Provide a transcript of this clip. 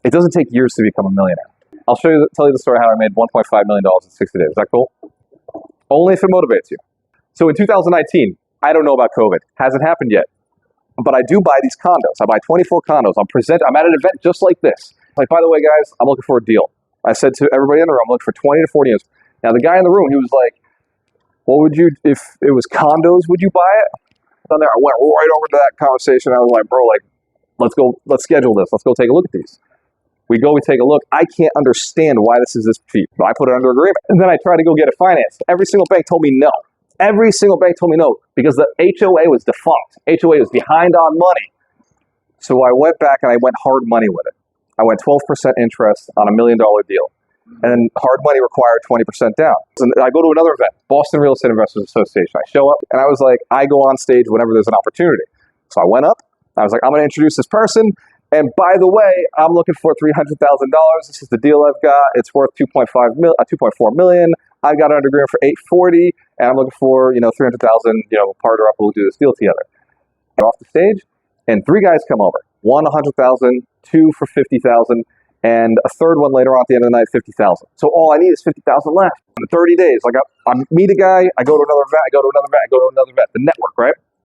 It doesn't take years to become a millionaire. I'll tell you the story how I made $1.5 million in 60 days. Is that cool? Only if it motivates you. So in 2019, I don't know about COVID. Hasn't happened yet. But I do buy these condos. I buy 24 condos. I'm at an event just like this. Like, by the way, guys, I'm looking for a deal. I said to everybody in the room, I'm looking for 20 to 40 units. Now, the guy in the room, he was like, what would you, if it was condos, would you buy it? Down there, I went right over to that conversation. I was like, bro, like, let's schedule this. Let's go take a look at these. We take a look. I can't understand why this is this cheap. I put it under agreement. And then I tried to go get it financed. Every single bank told me no. Every single bank told me no because the HOA was defunct. HOA was behind on money. So I went back and I went hard money with it. I went 12% interest on $1 million deal. And then hard money required 20% down. And I go to another event, Boston Real Estate Investors Association. I show up and I was like, I go on stage whenever there's an opportunity. So I went up. I was like, I'm going to introduce this person. And by the way, I'm looking for $300,000. This is the deal I've got. It's worth 2.4 million. I got it under agreement for 840, and I'm looking for 300,000. Partner up. We'll do this deal together. Get off the stage, and 3 guys come over. 1 100,000, 2 for 50,000, and a third one later on at the end of the night, 50,000. So all I need is 50,000 left. In 30 days, I meet a guy. I go to another event. I go to another event. I go to another event. The network, right?